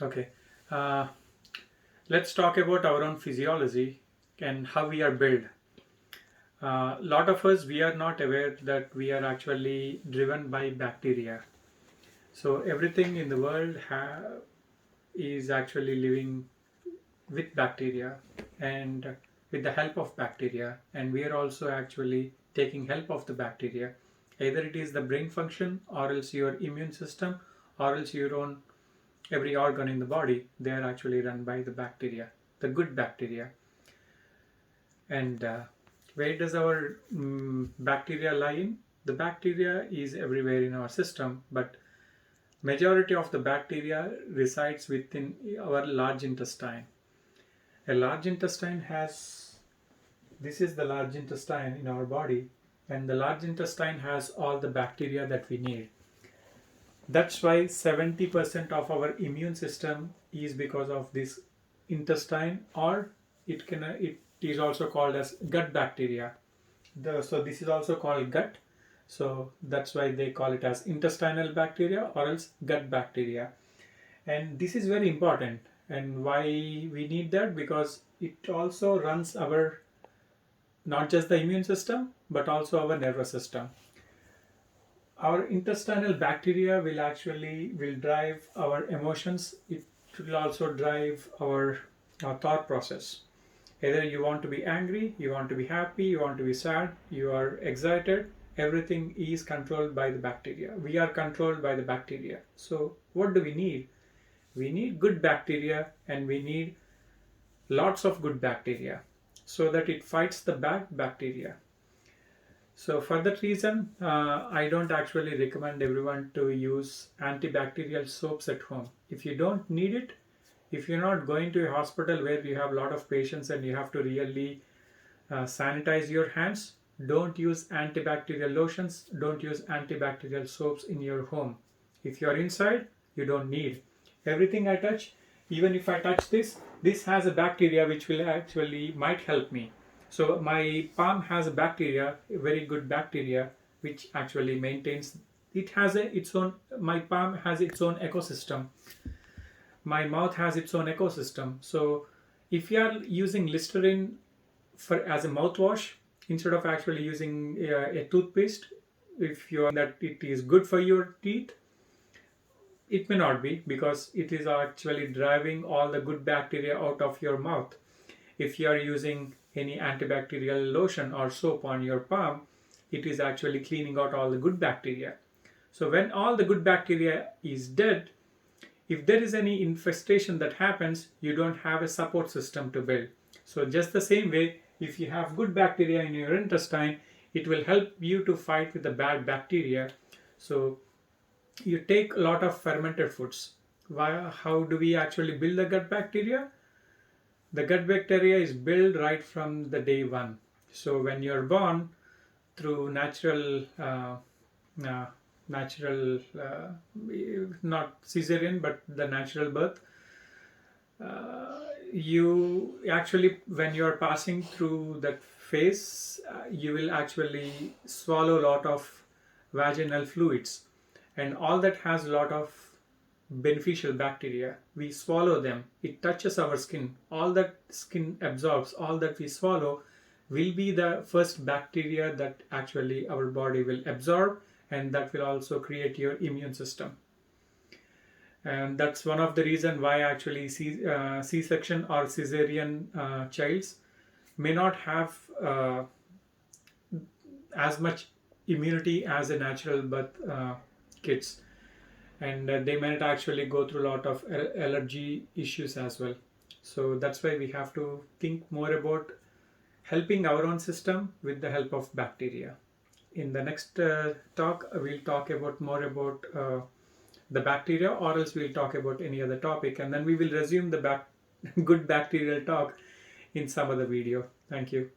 Okay. Uh, let's talk about our own physiology and how we are built. A lot of us, we are not aware that we are actually driven by bacteria. So everything in the world is actually living with bacteria and with the help of bacteria. And we are also actually taking help of the bacteria. Either it is the brain function or else your immune system or else your own every organ in the body, they are actually run by the bacteria, the good bacteria. And where does our bacteria lie in? The bacteria is everywhere in our system, but majority of the bacteria resides within our large intestine. A large intestine has, this is the large intestine in our body, and the large intestine has all the bacteria that we need. That's why 70% of our immune system is because of this intestine, or it is also called as gut bacteria. So this is also called gut. So that's why they call it as intestinal bacteria or else gut bacteria. And this is very important. And why we need that? Because it also runs our not just the immune system but also our nervous system. Our intestinal bacteria will drive our emotions. It will also drive our thought process. Either you want to be angry, you want to be happy, you want to be sad, you are excited, everything is controlled by the bacteria. We are controlled by the bacteria. So what do we need? We need good bacteria, and we need lots of good bacteria so that it fights the bad bacteria. So for that reason, I don't actually recommend everyone to use antibacterial soaps at home. If you don't need it, if you're not going to a hospital where you have a lot of patients and you have to really sanitize your hands, don't use antibacterial lotions, don't use antibacterial soaps in your home. If you're inside, you don't need. Everything I touch, even if I touch this has a bacteria which will actually might help me. So my palm has a bacteria, a very good bacteria, which actually maintains. It has its own. My palm has its own ecosystem. My mouth has its own ecosystem. So if you are using Listerine for as a mouthwash instead of actually using a toothpaste, if you are that it is good for your teeth, it may not be, because it is actually driving all the good bacteria out of your mouth. If you are using any antibacterial lotion or soap on your palm, it is actually cleaning out all the good bacteria. So when all the good bacteria is dead, if there is any infestation that happens, you don't have a support system to build. So just the same way, if you have good bacteria in your intestine, it will help you to fight with the bad bacteria. So you take a lot of fermented foods. How do we actually build the gut bacteria? The gut bacteria is built right from the day one. So when you're born, through uh, natural, not cesarean, but the natural birth, you actually, when you are passing through that phase, you will actually swallow a lot of vaginal fluids, and all that has a lot of beneficial bacteria. We swallow them, it touches our skin, all that skin absorbs, all that we swallow will be the first bacteria that actually our body will absorb, and that will also create your immune system. And that's one of the reason why actually C-section or cesarean childs may not have as much immunity as a natural birth kids, and they might actually go through a lot of allergy issues as well. So that's why we have to think more about helping our own system with the help of bacteria. In the next talk, we'll talk about more about the bacteria, or else we'll talk about any other topic, and then we will resume the good bacterial talk in some other video. Thank you.